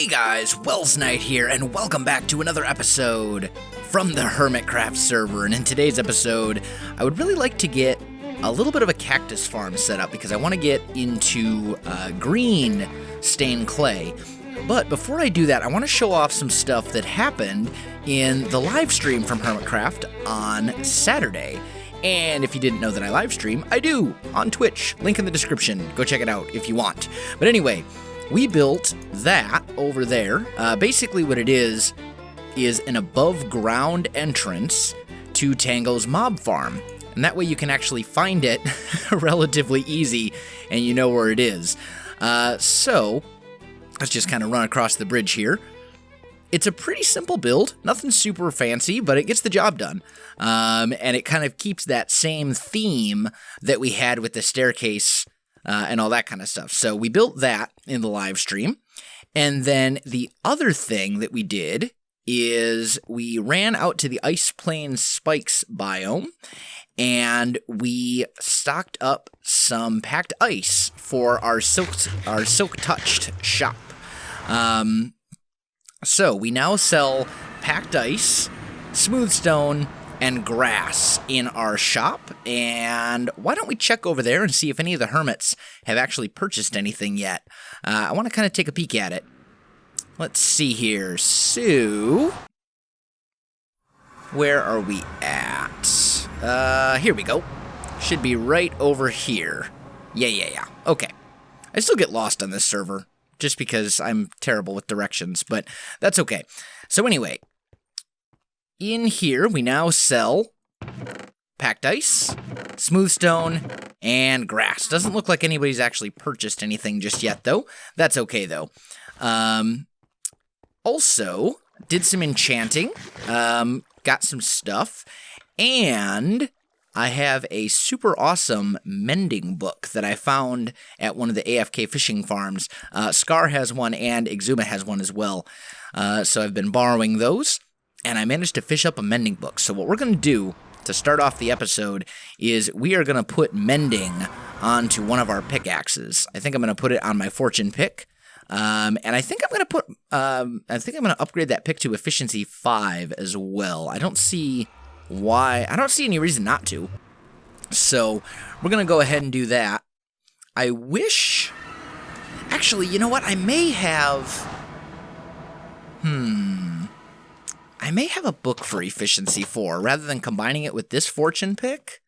Hey guys, Welsknight here, and welcome back to another episode from the Hermitcraft server. And in today's episode, I would really like to get a little bit of a cactus farm set up because I want to get into green stained clay. But before I do that, I want to show off some stuff that happened in the live stream from Hermitcraft on Saturday. And if you didn't know that I live stream, I do on Twitch. Link in the description. Go check it out if you want. But anyway, we built that over there. Basically what it is an above ground entrance to Tango's mob farm. And that way you can actually find it relatively easy and you know where it is. So let's just kind of run across the bridge here. It's a pretty simple build, nothing super fancy, but it gets the job done. And it kind of keeps that same theme that we had with the staircase and all that kind of stuff. So we built that in the live stream. And then the other thing that we did is we ran out to the Ice Plains Spikes biome and we stocked up some packed ice for our Silk Touched shop. So we now sell packed ice, smooth stone, and grass in our shop, and why don't we check over there and see if any of the hermits have actually purchased anything yet. I want to kind of take a peek at it. Let's see here. So, where are we at? Here we go. Should be right over here. Yeah. Okay. I still get lost on this server, just because I'm terrible with directions, but that's okay. So anyway, in here we now sell packed ice, smooth stone, and grass. Doesn't look like anybody's actually purchased anything just yet, though. That's okay, though. Also, did some enchanting, got some stuff, and I have a super awesome mending book that I found at one of the AFK fishing farms. Scar has one and Exuma has one as well. So I've been borrowing those, and I managed to fish up a mending book. So what we're going to do to start off the episode is we are going to put mending onto one of our pickaxes. I think I'm going to put it on my fortune pick. And I think I'm going to upgrade that pick to efficiency 5 as well. I don't see any reason not to. So we're going to go ahead and do that. I wish... Actually, you know what? I may have a book for efficiency 4 rather than combining it with this fortune pick.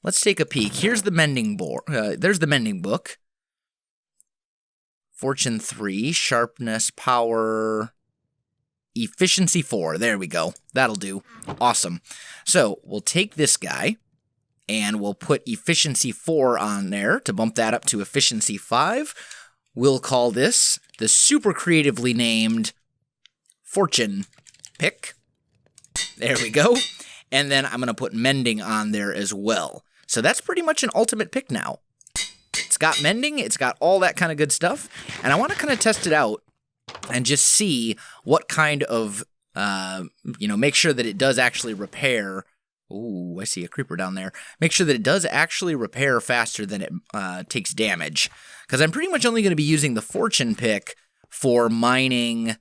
Let's take a peek. Here's the mending board. There's the mending book. Fortune 3, sharpness, power... Efficiency 4. There we go. That'll do. Awesome. So we'll take this guy and we'll put efficiency 4 on there to bump that up to efficiency 5. We'll call this the super creatively named Fortune Pick. There we go. And then I'm going to put mending on there as well. So that's pretty much an ultimate pick now. It's got mending. It's got all that kind of good stuff. And I want to kind of test it out and just see what kind of, make sure that it does actually repair. Ooh, I see a creeper down there. Make sure that it does actually repair faster than it takes damage. Because I'm pretty much only going to be using the fortune pick for mining,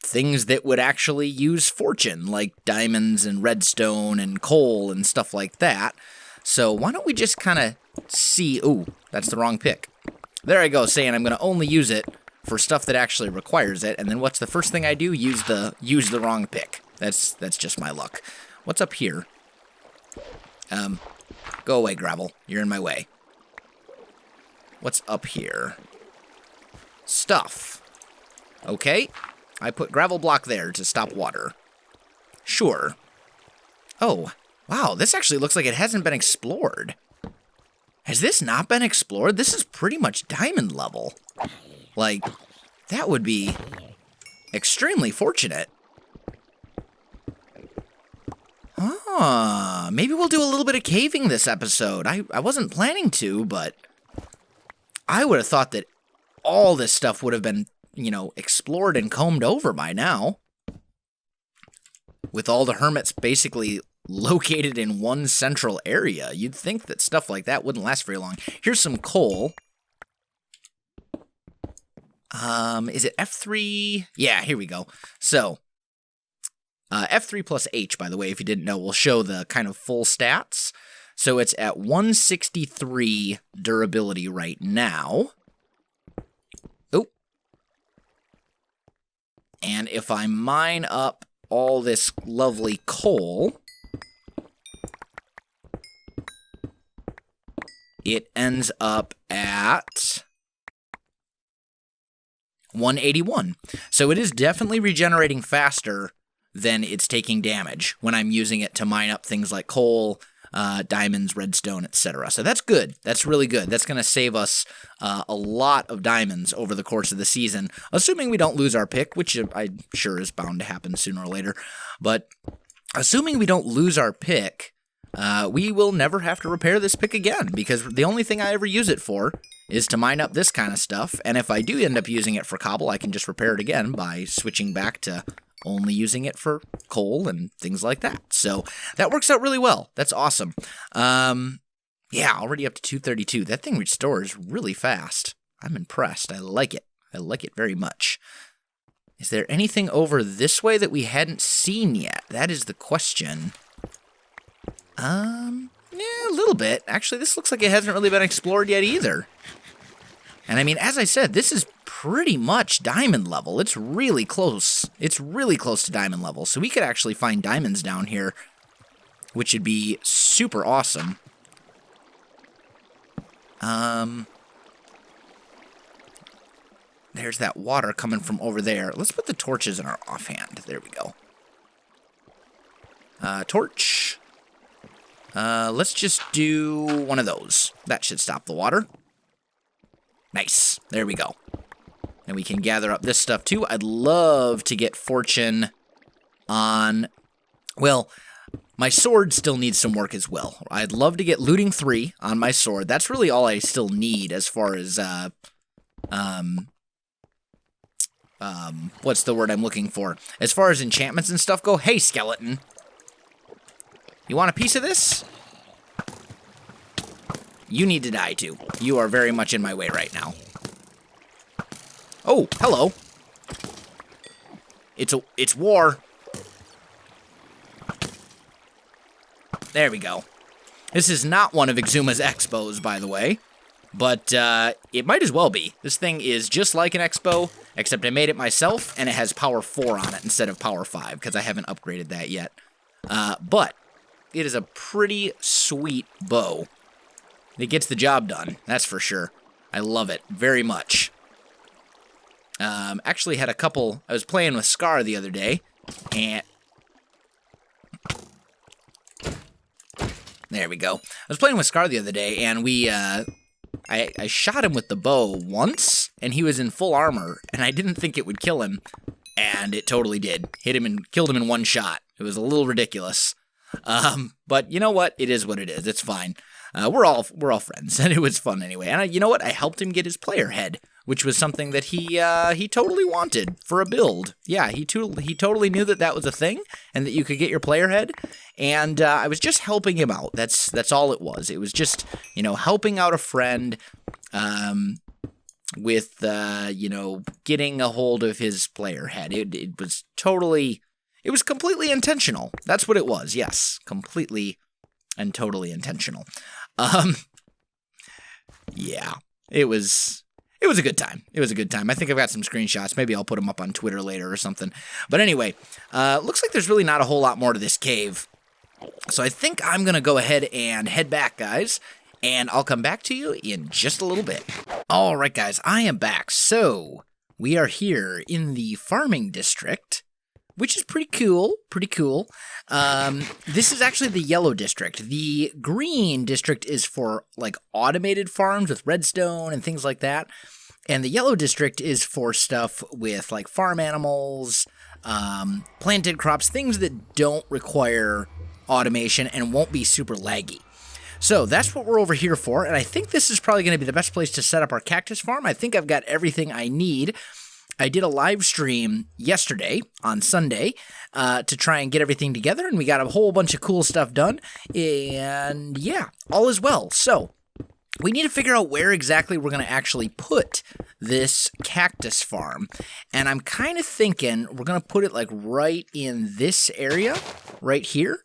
things that would actually use fortune, like diamonds and redstone and coal and stuff like that. So why don't we just kind of see... Ooh, that's the wrong pick. There I go, saying I'm going to only use it for stuff that actually requires it. And then what's the first thing I do? Use the wrong pick. That's just my luck. What's up here? Go away, gravel. You're in my way. What's up here? Stuff. Okay. I put gravel block there to stop water. Sure. Oh, wow. This actually looks like it hasn't been explored. Has this not been explored? This is pretty much diamond level. Like, that would be extremely fortunate. Maybe we'll do a little bit of caving this episode. I wasn't planning to, but I would have thought that all this stuff would have been, explored and combed over by now. With all the hermits basically located in one central area. You'd think that stuff like that wouldn't last very long. Here's some coal. Is it F3? Yeah, here we go. So, F3 plus H, by the way, if you didn't know, will show the kind of full stats. So it's at 163 durability right now. Oh. And if I mine up all this lovely coal, it ends up at 181. So it is definitely regenerating faster than it's taking damage when I'm using it to mine up things like coal, diamonds, redstone, etc. So that's good. That's really good. That's going to save us a lot of diamonds over the course of the season, assuming we don't lose our pick, which I'm sure is bound to happen sooner or later. But assuming we don't lose our pick, we will never have to repair this pick again, because the only thing I ever use it for is to mine up this kind of stuff, and if I do end up using it for cobble, I can just repair it again by switching back to only using it for coal and things like that. So that works out really well. That's awesome. Yeah, already up to 232. That thing restores really fast. I'm impressed. I like it. I like it very much. Is there anything over this way that we hadn't seen yet? That is the question. Yeah, a little bit. Actually, this looks like it hasn't really been explored yet either. And I mean, as I said, this is pretty much diamond level. It's really close. It's really close to diamond level. So we could actually find diamonds down here, which would be super awesome. There's that water coming from over there. Let's put the torches in our offhand. There we go. Torch. Let's just do one of those. That should stop the water. Nice. There we go. And we can gather up this stuff too. I'd love to get fortune on... Well, my sword still needs some work as well. I'd love to get looting 3 on my sword. That's really all I still need as far as, what's the word I'm looking for? As far as enchantments and stuff go, hey, skeleton. You want a piece of this? You need to die too. You are very much in my way right now. Oh, hello. It's war. There we go. This is not one of Exuma's expos, by the way, but it might as well be. This thing is just like an expo, except I made it myself, and it has power 4 on it instead of power 5, because I haven't upgraded that yet. But it is a pretty sweet bow. It gets the job done, that's for sure. I love it very much. Actually had a couple... I was playing with Scar the other day, and... There we go. I was playing with Scar the other day, and we, I shot him with the bow once, and he was in full armor, and I didn't think it would kill him, and it totally did. Hit him and killed him in one shot. It was a little ridiculous. But you know what? It is what it is. It's fine. We're all friends, and it was fun anyway. And you know what? I helped him get his player head, which was something that he totally wanted for a build. Yeah, he totally knew that was a thing, and that you could get your player head. And I was just helping him out. That's all it was. It was just, helping out a friend, with getting a hold of his player head. It was completely intentional. That's what it was. Yes, completely and totally intentional. Yeah, it was a good time. It was a good time. I think I've got some screenshots. Maybe I'll put them up on Twitter later or something. But anyway, looks like there's really not a whole lot more to this cave. So I think I'm going to go ahead and head back, guys. And I'll come back to you in just a little bit. All right, guys, I am back. So we are here in the farming district, which is pretty cool, This is actually the yellow district. The green district is for, automated farms with redstone and things like that. And the yellow district is for stuff with, farm animals, planted crops, things that don't require automation and won't be super laggy. So that's what we're over here for, and I think this is probably going to be the best place to set up our cactus farm. I think I've got everything I need. I did a live stream yesterday on Sunday to try and get everything together, and we got a whole bunch of cool stuff done, and yeah, all is well. So we need to figure out where exactly we're going to actually put this cactus farm. And I'm kind of thinking we're going to put it like right in this area, right here.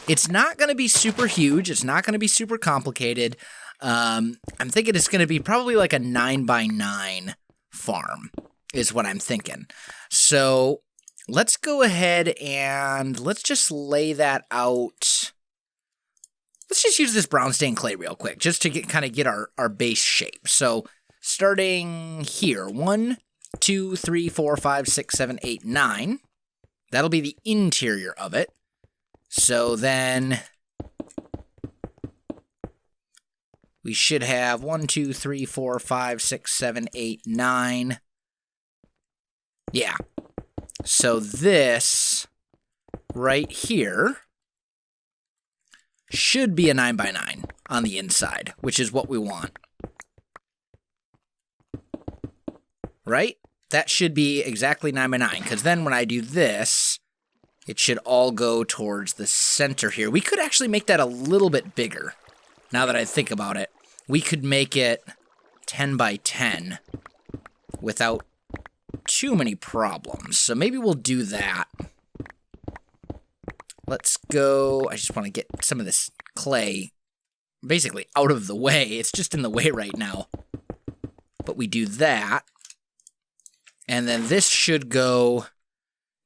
It's not going to be super huge. It's not going to be super complicated. I'm thinking it's going to be probably like a 9x9 farm is what I'm thinking. So let's go ahead and let's just lay that out. Let's just use this brown stained clay real quick, just to kind of get our base shape. So starting here, 1, 2, 3, 4, 5, 6, 7, 8, 9. That'll be the interior of it. So then we should have 1, 2, 3, 4, 5, 6, 7, 8, 9. Yeah. So this right here should be a 9x9 on the inside, which is what we want. Right? That should be exactly 9x9, because then when I do this, it should all go towards the center here. We could actually make that a little bit bigger, now that I think about it. We could make it 10x10 without too many problems. So maybe we'll do that. Let's go. I just want to get some of this clay basically out of the way. It's just in the way right now. But we do that. And then this should go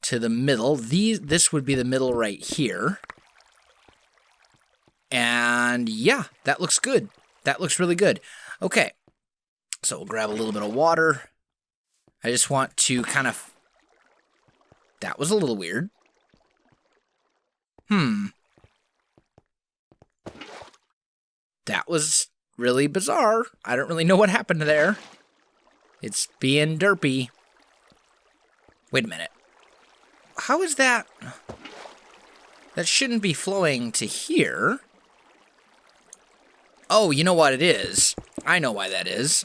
to the middle. This would be the middle right here. And yeah, that looks good. That looks really good. Okay. So we'll grab a little bit of water. I just want to kind of... That was a little weird. That was really bizarre. I don't really know what happened there. It's being derpy. Wait a minute. How is that? That shouldn't be flowing to here. Oh, you know what it is? I know why that is.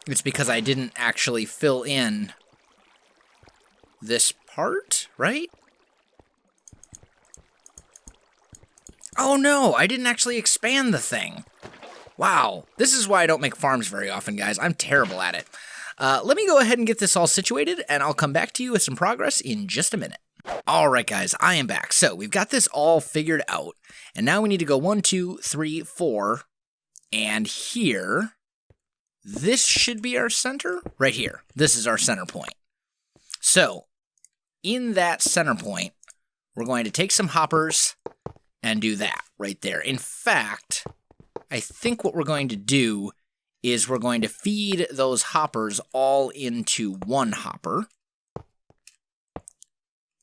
It's because I didn't actually fill in this part, right? Oh no, I didn't actually expand the thing. Wow, this is why I don't make farms very often, guys. I'm terrible at it. Let me go ahead and get this all situated, and I'll come back to you with some progress in just a minute. All right, guys, I am back. So we've got this all figured out, and now we need to go 1, 2, 3, 4, and here, this should be our center, right here. This is our center point. So in that center point, we're going to take some hoppers and do that right there. In fact, I think what we're going to do is we're going to feed those hoppers all into one hopper.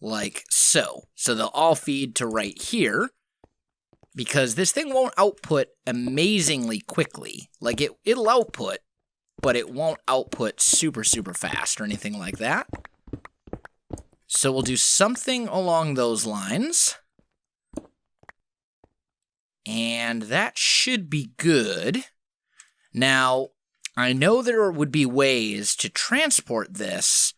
Like so. So they'll all feed to right here, because this thing won't output amazingly quickly. Like it'll output, but it won't output super fast or anything like that. So we'll do something along those lines. And that should be good. Now, I know there would be ways to transport this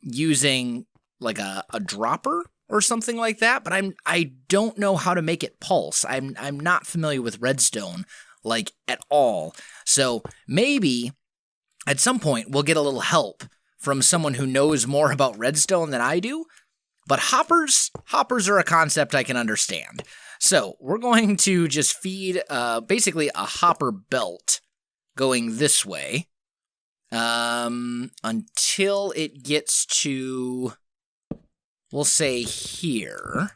using like a dropper or something like that, but I don't know how to make it pulse. I'm not familiar with redstone like at all. So maybe at some point we'll get a little help from someone who knows more about redstone than I do. But hoppers are a concept I can understand. So we're going to just feed basically a hopper belt going this way until it gets to, we'll say here,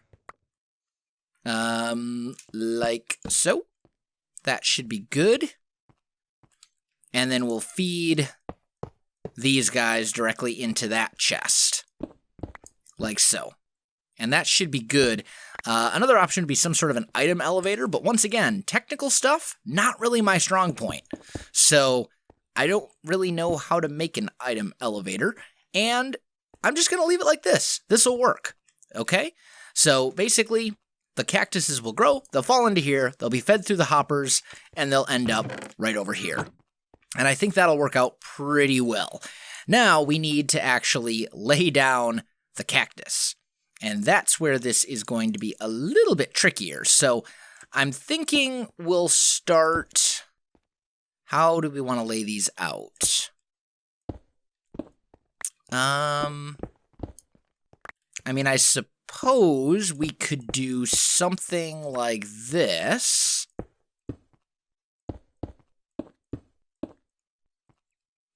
like so. That should be good. And then we'll feed these guys directly into that chest, like so. And that should be good. Another option would be some sort of an item elevator, but once again, technical stuff, not really my strong point. So I don't really know how to make an item elevator, and I'm just going to leave it like this. This will work, okay? So basically, the cactuses will grow, they'll fall into here, they'll be fed through the hoppers, and they'll end up right over here. And I think that'll work out pretty well. Now we need to actually lay down the cactus. And that's where this is going to be a little bit trickier. So I'm thinking we'll start... How do we want to lay these out? I mean, I suppose we could do something like this.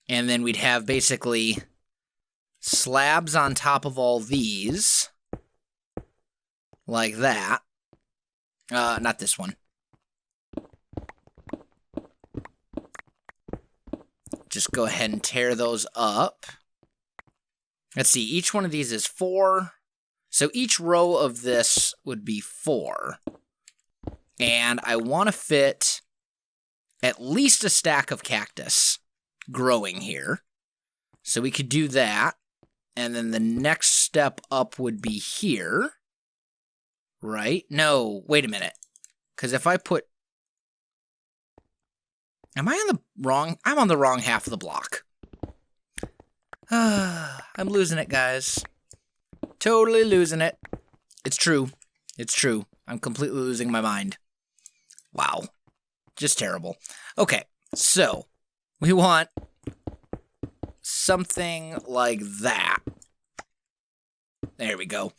And then we'd have basically slabs on top of all these. Like that. Not this one. Just go ahead and tear those up. Let's see, each one of these is 4. So each row of this would be 4. And I want to fit at least a stack of cactus growing here. So we could do that. And then the next step up would be here. Right? No, wait a minute. Because if I put... Am I on the wrong... I'm on the wrong half of the block. I'm losing it, guys. Totally losing it. It's true. It's true. I'm completely losing my mind. Wow. Just terrible. Okay, so we want something like that. There we go.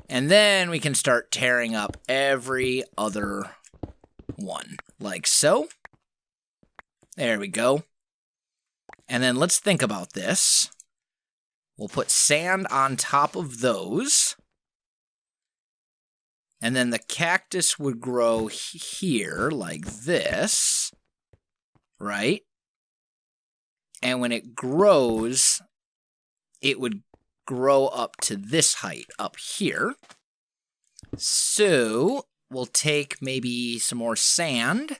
And then we can start tearing up every other one, like so. There we go. And then let's think about this. We'll put sand on top of those. And then the cactus would grow here, like this. Right? And when it grows, it would grow up to this height up here. So we'll take maybe some more sand.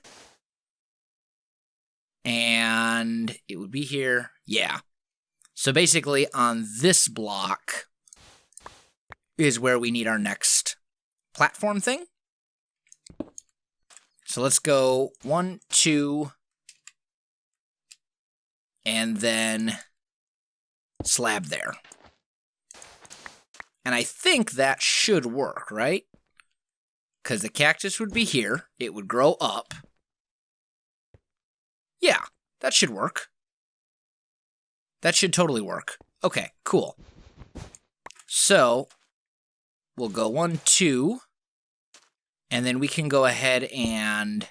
And it would be here. Yeah. So basically on this block is where we need our next platform thing. So let's go 1, 2, and then slab there. And I think that should work, right? Because the cactus would be here. It would grow up. Yeah, that should work. That should totally work. Okay, cool. So, we'll go 1, 2, and then we can go ahead and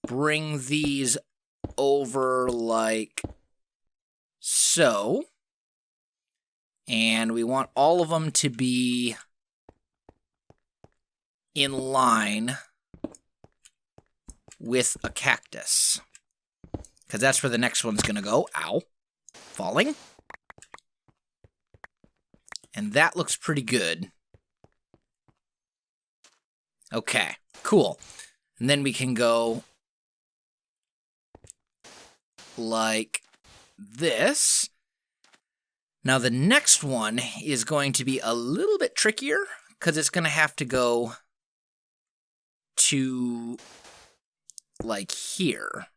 bring these over like so. And we want all of them to be in line with a cactus. Because that's where the next one's going to go. Ow. Falling. And that looks pretty good. Okay, cool. And then we can go like this. Now the next one is going to be a little bit trickier because it's going to have to go to like here.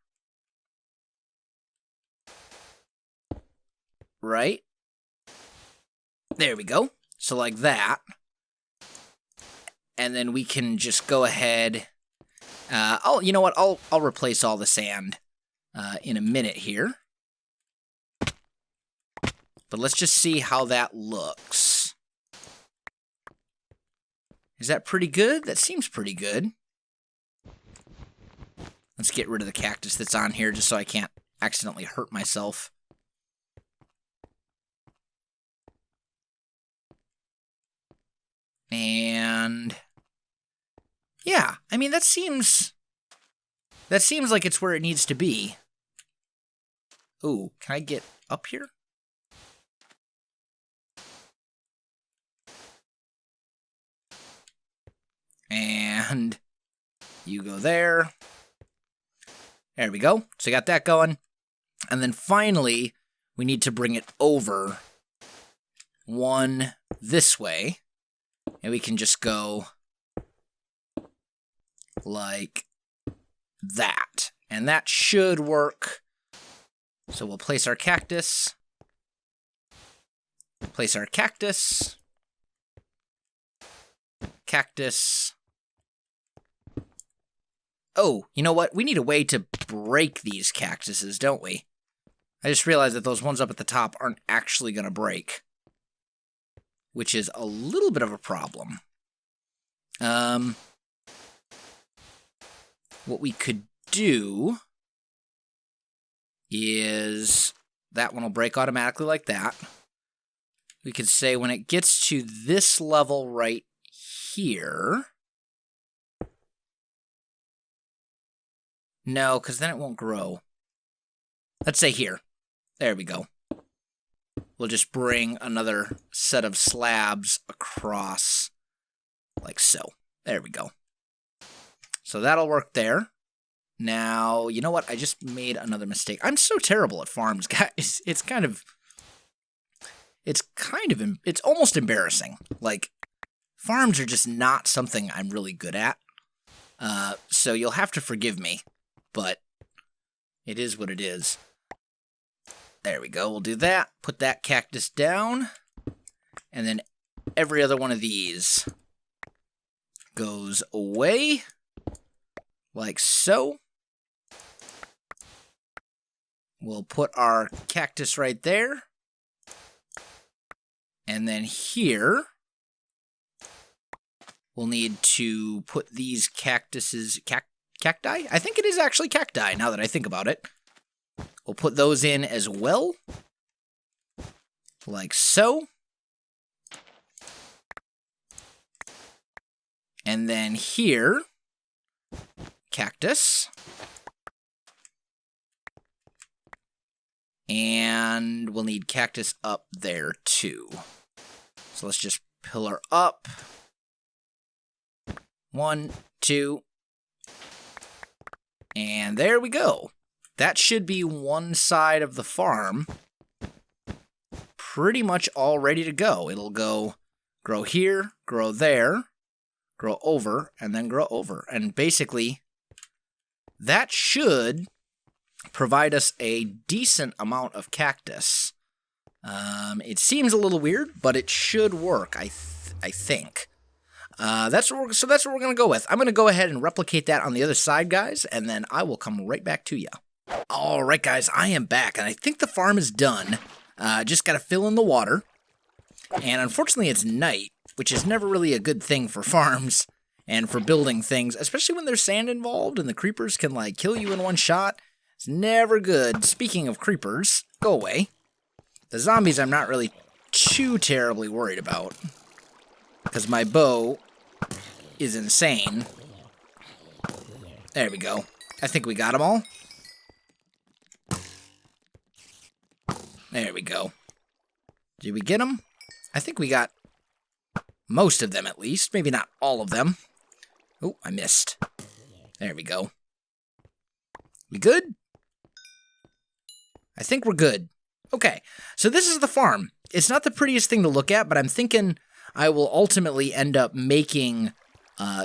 Right? There we go. So like that. And then we can just go ahead. You know what? I'll replace all the sand in a minute here. But let's just see how that looks. Is that pretty good? That seems pretty good. Let's get rid of the cactus that's on here just so I can't accidentally hurt myself. And yeah, I mean that seems like it's where it needs to be. Ooh, can I get up here? And you go there. There we go. So you got that going. And then finally, we need to bring it over one this way. And we can just go like that. And that should work. So we'll place our cactus. Place our cactus. Cactus. Oh, you know what? We need a way to break these cactuses, don't we? I just realized that those ones up at the top aren't actually going to break, which is a little bit of a problem. What we could do is that one will break automatically like that. We could say when it gets to this level right here. No, because then it won't grow. Let's say here. There we go. We'll just bring another set of slabs across like so. There we go. So that'll work there. Now, you know what? I just made another mistake. I'm so terrible at farms, guys. It's almost embarrassing. Like, farms are just not something I'm really good at. So you'll have to forgive me, but it is what it is. There we go. We'll do that. Put that cactus down. And then every other one of these goes away. Like so. We'll put our cactus right there. And then here, we'll need to put these cactuses, cacti? I think it is actually cacti, now that I think about it. We'll put those in as well. Like so. And then here, cactus. And we'll need cactus up there too. So let's just pillar up. 1, 2. And there we go. That should be one side of the farm pretty much all ready to go. It'll go grow here, grow there, grow over, and then grow over. And basically, that should provide us a decent amount of cactus. It seems a little weird, but it should work, I think. That's what we're going to go with. I'm going to go ahead and replicate that on the other side, guys, and then I will come right back to you. All right, guys, I am back, and I think the farm is done. Just got to fill in the water. And unfortunately, it's night, which is never really a good thing for farms and for building things, especially when there's sand involved and the creepers can, like, kill you in one shot. It's never good. Speaking of creepers, go away. The zombies I'm not really too terribly worried about, because my bow is insane. There we go. I think we got them all. There we go. Did we get them? I think we got most of them at least. Maybe not all of them. Oh, I missed. There we go. We good? I think we're good. Okay, so this is the farm. It's not the prettiest thing to look at, but I'm thinking I will ultimately end up making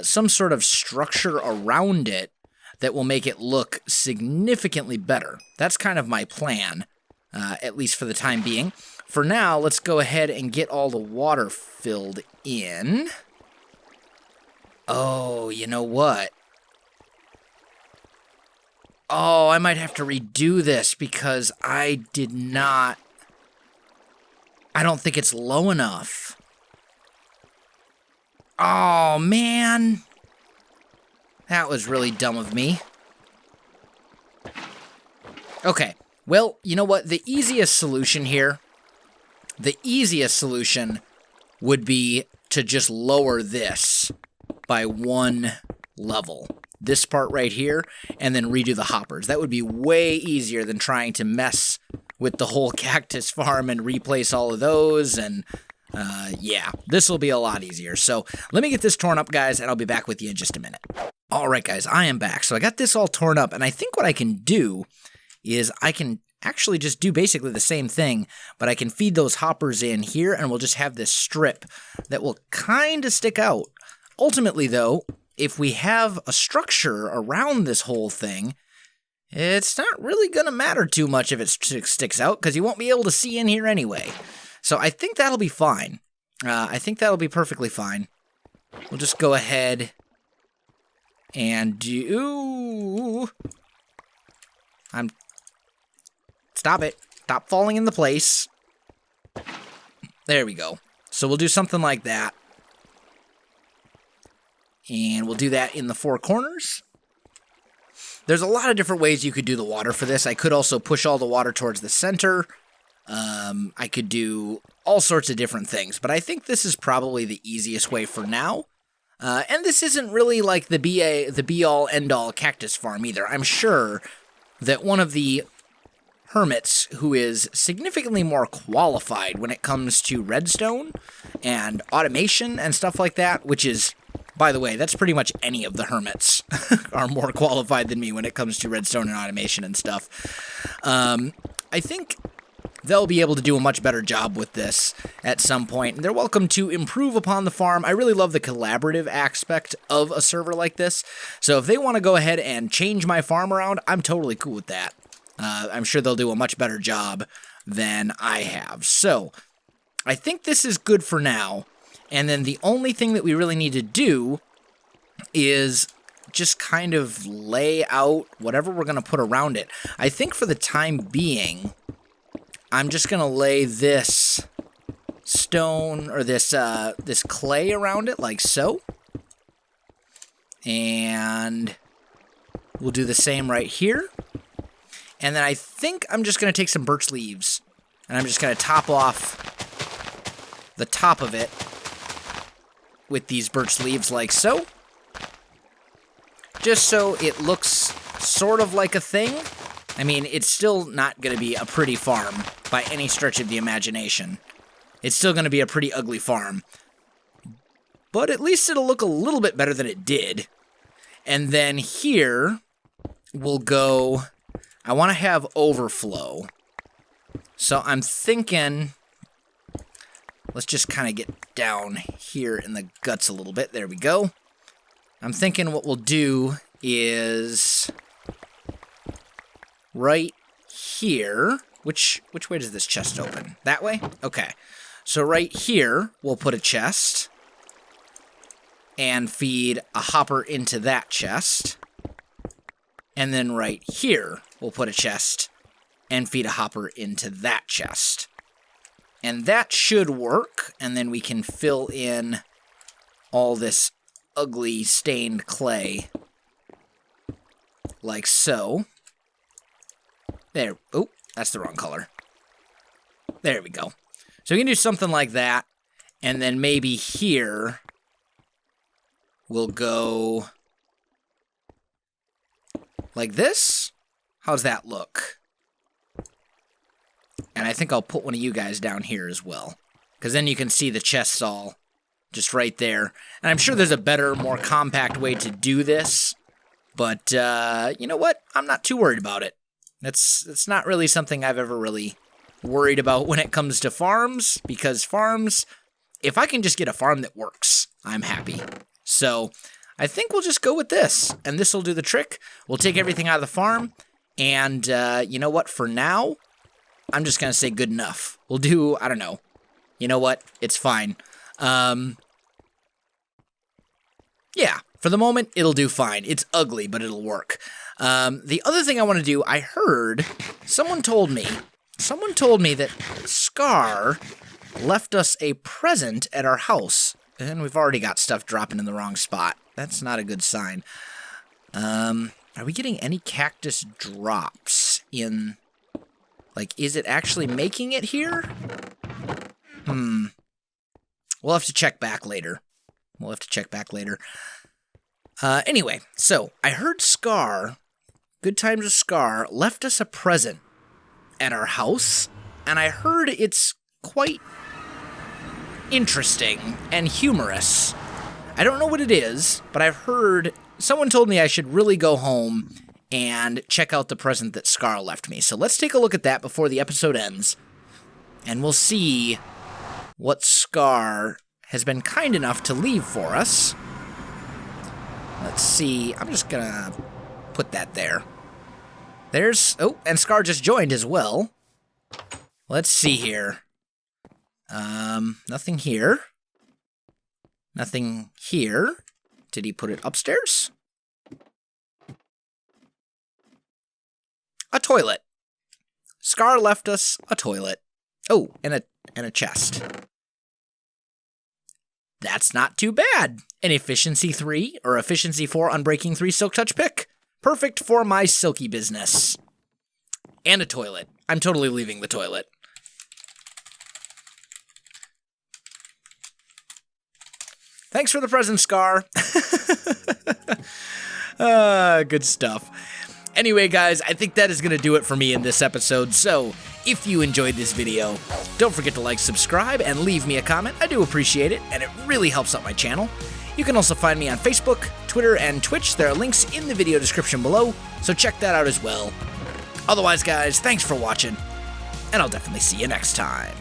some sort of structure around it that will make it look significantly better. That's kind of my plan, at least for the time being. For now, let's go ahead and get all the water filled in. Oh, you know what? Oh, I might have to redo this because I don't think it's low enough. Oh, man. That was really dumb of me. Okay, well, you know what? The easiest solution here, would be to just lower this by one level. This part right here, and then redo the hoppers. That would be way easier than trying to mess with the whole cactus farm and replace all of those, and yeah, this will be a lot easier. So let me get this torn up, guys, and I'll be back with you in just a minute. All right, guys, I am back. So I got this all torn up, and I think what I can do is I can actually just do basically the same thing, but I can feed those hoppers in here, and we'll just have this strip that will kind of stick out. Ultimately, though, if we have a structure around this whole thing, it's not really going to matter too much if it sticks out, because you won't be able to see in here anyway. So I think that'll be fine. I think that'll be perfectly fine. We'll just go ahead and do... Ooh. Stop it. Stop falling into place. There we go. So we'll do something like that. And we'll do that in the 4 corners. There's a lot of different ways you could do the water for this. I could also push all the water towards the center. I could do all sorts of different things, but I think this is probably the easiest way for now. And this isn't really like the be-all, end-all cactus farm either. I'm sure that one of the hermits who is significantly more qualified when it comes to redstone and automation and stuff like that, which is, by the way, that's pretty much any of the hermits are more qualified than me when it comes to redstone and automation and stuff. I think they'll be able to do a much better job with this at some point. And they're welcome to improve upon the farm. I really love the collaborative aspect of a server like this. So if they want to go ahead and change my farm around, I'm totally cool with that. I'm sure they'll do a much better job than I have. So I think this is good for now. And then the only thing that we really need to do is just kind of lay out whatever we're going to put around it. I think for the time being, I'm just going to lay this stone or this clay around it like so. And we'll do the same right here. And then I think I'm just going to take some birch leaves and I'm just going to top off the top of it with these birch leaves like so. Just so it looks sort of like a thing. I mean, it's still not going to be a pretty farm by any stretch of the imagination. It's still going to be a pretty ugly farm. But at least it'll look a little bit better than it did. And then here, we'll go, I want to have overflow. So I'm thinking, let's just kind of get down here in the guts a little bit. There we go. I'm thinking what we'll do is right here. Which way does this chest open? That way? Okay. So right here, we'll put a chest and feed a hopper into that chest. And then right here, we'll put a chest and feed a hopper into that chest. And that should work, and then we can fill in all this ugly stained clay like so. There. Oh, that's the wrong color. There we go. So we can do something like that, and then maybe here we'll go like this. How's that look? And I think I'll put one of you guys down here as well, because then you can see the chests all just right there. And I'm sure there's a better, more compact way to do this, but you know what? I'm not too worried about it. It's not really something I've ever really worried about when it comes to farms, because farms, if I can just get a farm that works, I'm happy. So I think we'll just go with this, and this will do the trick. We'll take everything out of the farm, and you know what? For now, I'm just going to say good enough. We'll do, I don't know. You know what? It's fine. Yeah, for the moment, it'll do fine. It's ugly, but it'll work. The other thing I want to do, I heard, someone told me that Scar left us a present at our house, and we've already got stuff dropping in the wrong spot. That's not a good sign. Are we getting any cactus drops in, like, is it actually making it here? We'll have to check back later. Anyway, so I heard Scar, Good Times with Scar, left us a present at our house, and I heard it's quite interesting and humorous. I don't know what it is, but I've heard, someone told me I should really go home and check out the present that Scar left me. So let's take a look at that before the episode ends, and we'll see what Scar has been kind enough to leave for us. Let's see, I'm just gonna put that there. There's, oh, and Scar just joined as well. Let's see here. Nothing here. Nothing here. Did he put it upstairs? toilet. Scar left us a toilet. Oh, and a chest. That's not too bad. An efficiency 3 or efficiency 4 unbreaking 3 silk touch pick. Perfect for my silky business. And a toilet. I'm totally leaving the toilet. Thanks for the present, Scar. Good stuff. Anyway, guys, I think that is going to do it for me in this episode. So, if you enjoyed this video, don't forget to like, subscribe, and leave me a comment. I do appreciate it, and it really helps out my channel. You can also find me on Facebook, Twitter, and Twitch. There are links in the video description below, so check that out as well. Otherwise, guys, thanks for watching, and I'll definitely see you next time.